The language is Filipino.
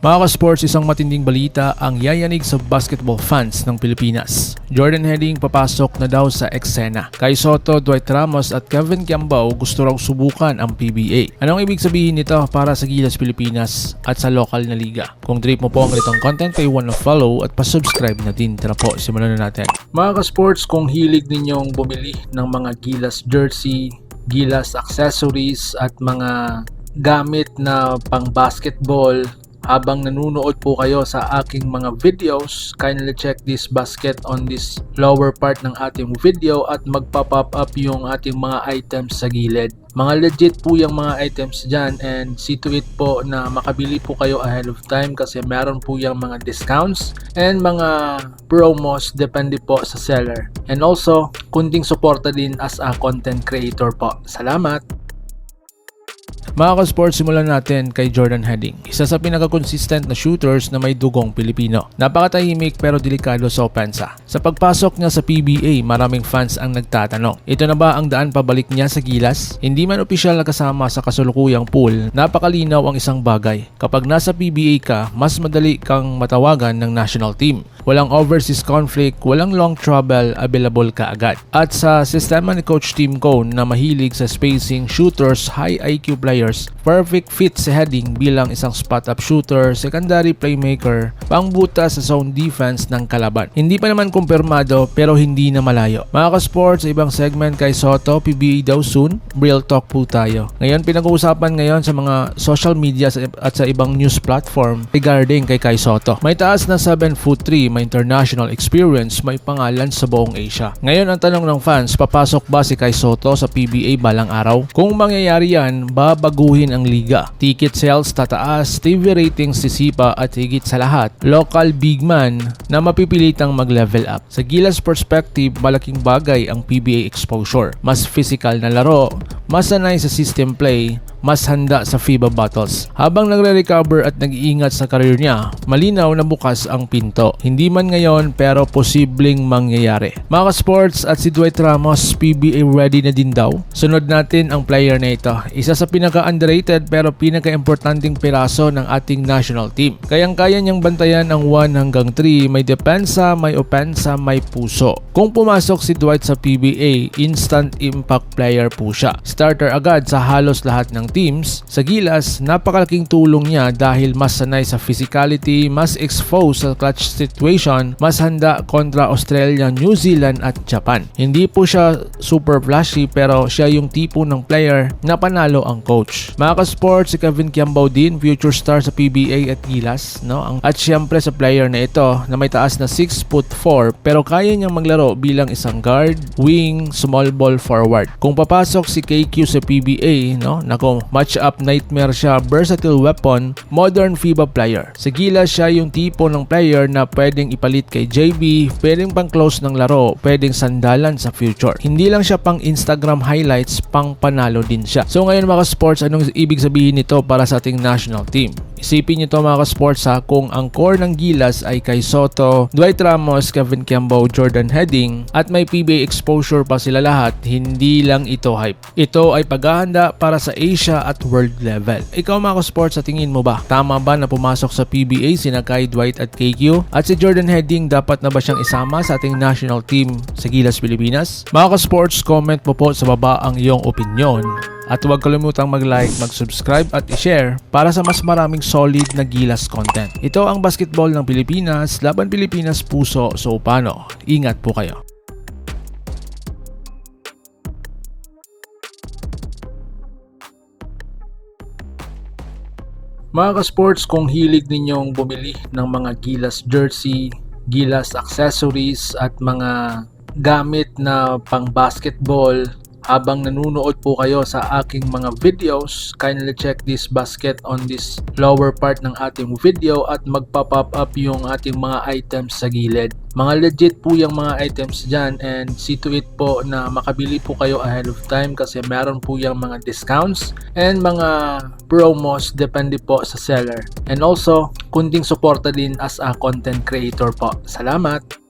Mga ka-sports, isang matinding balita ang yayanig sa basketball fans ng Pilipinas. Jordan Heading papasok na daw sa eksena. Kai Sotto, Dwight Ramos at Kevin Kiambao gusto raw subukan ang PBA. Anong ibig sabihin nito para sa Gilas Pilipinas at sa lokal na liga? Kung trip mo po ang ganitong content, paiwan na follow at pasubscribe na din. Tara po, simulan na natin. Mga ka-sports, kung hilig ninyong bumili ng mga Gilas jersey, Gilas accessories at mga gamit na pang basketball, habang nanunood po kayo sa aking mga videos, kindly check this basket on this lower part ng ating video at magpa-pop up yung ating mga items sa gilid. Mga legit po yung mga items dyan, and see to it po na makabili po kayo ahead of time kasi meron po yung mga discounts and mga promos depende po sa seller. And also, kunting suporta din as a content creator po. Salamat! Mga ka-sports, simulan natin kay Jordan Heading. Isa sa pinaka-consistent na shooters na may dugong Pilipino. Napakatahimik pero delikado sa opensa. Sa pagpasok niya sa PBA, maraming fans ang nagtatanong, ito na ba ang daan pabalik niya sa Gilas? Hindi man opisyal na kasama sa kasulukuyang pool, napakalinaw ang isang bagay. Kapag nasa PBA ka, mas madali kang matawagan ng national team. Walang overseas conflict, walang long travel, available ka agad. At sa sistema ni Coach Tim Cone na mahilig sa spacing, shooters, high IQ players, perfect fit si Heading bilang isang spot-up shooter, secondary playmaker, pangbuta sa zone defense ng kalaban. Hindi pa naman kumpirmado pero hindi na malayo. Mga ka-sports, sa ibang segment kay Sotto, PBA daw soon, real talk po tayo. Ngayon, pinag-uusapan ngayon sa mga social media at sa ibang news platform regarding kay Kai Sotto. May taas na 7'3", may international experience, may pangalan sa buong Asia. Ngayon, ang tanong ng fans, papasok ba si Kai Sotto sa PBA balang araw? Kung mangyayari yan, babaguhin ang liga. Ticket sales tataas, TV ratings sisipa at higit sa lahat, local big man na mapipilitang mag-level up. Sa Gilas perspective, malaking bagay ang PBA exposure. Mas physical na laro, mas sanay sa system play, mas handa sa FIBA battles. Habang nagre-recover at nag-iingat sa karir niya, malinaw na bukas ang pinto. Hindi man ngayon pero posibleng mangyayari. Mga sports, at si Dwight Ramos, PBA ready na din daw. Sunod natin ang player na ito. Isa sa pinaka-underrated pero pinaka-importanting piraso ng ating national team. Kayang-kaya niyang bantayan ang 1 hanggang 3, may depensa, may opensa, may puso. Kung pumasok si Dwight sa PBA, instant impact player po siya. Starter agad sa halos lahat ng teams. Sa Gilas, napakalaking tulong niya dahil mas sanay sa physicality, mas exposed sa clutch situation, mas handa kontra Australia, New Zealand at Japan. Hindi po siya super flashy pero siya yung tipo ng player na panalo ang coach. Mga ka-sports, si Kevin Kiambao din, future star sa PBA at Gilas, no? At syempre sa player na ito na may taas na 6'4" pero kaya niyang maglaro bilang isang guard, wing, small ball forward. Kung papasok si KQ sa PBA, no? Nako, match-up nightmare siya, versatile weapon, modern FIBA player. Sa Gilas, siya yung tipo ng player na pwedeng ipalit kay JB, pwedeng pang close ng laro, pwedeng sandalan sa future. Hindi lang siya pang Instagram highlights, pang panalo din siya. So ngayon mga sports, anong ibig sabihin nito para sa ating national team? Isipin nyo to mga ka-sports ha, kung ang core ng Gilas ay Kai Sotto, Dwight Ramos, Kevin Kiambao, Jordan Heading at may PBA exposure pa sila lahat, hindi lang ito hype. Ito ay paghahanda para sa Asia at world level. Ikaw mga ka-sports, sa tingin mo ba? Tama ba na pumasok sa PBA sina Kai, Dwight at KQ? At si Jordan Heading, dapat na ba siyang isama sa ating national team sa Gilas Pilipinas? Mga ka-sports, comment mo po sa baba ang iyong opinion. At huwag kalimutang mag-like, mag-subscribe at i-share para sa mas maraming solid na Gilas content. Ito ang basketball ng Pilipinas, laban Pilipinas puso, so paano? Ingat po kayo. Mga ka-sports, kung hilig ninyong bumili ng mga Gilas jersey, Gilas accessories at mga gamit na pang basketball, habang nanunood po kayo sa aking mga videos, kindly check this basket on this lower part ng ating video at magpa-pop up yung ating mga items sa gilid. Mga legit po yung mga items dyan, and see to it po na makabili po kayo ahead of time kasi meron po yung mga discounts and mga promos depende po sa seller. And also, kunting suporta din as a content creator po. Salamat!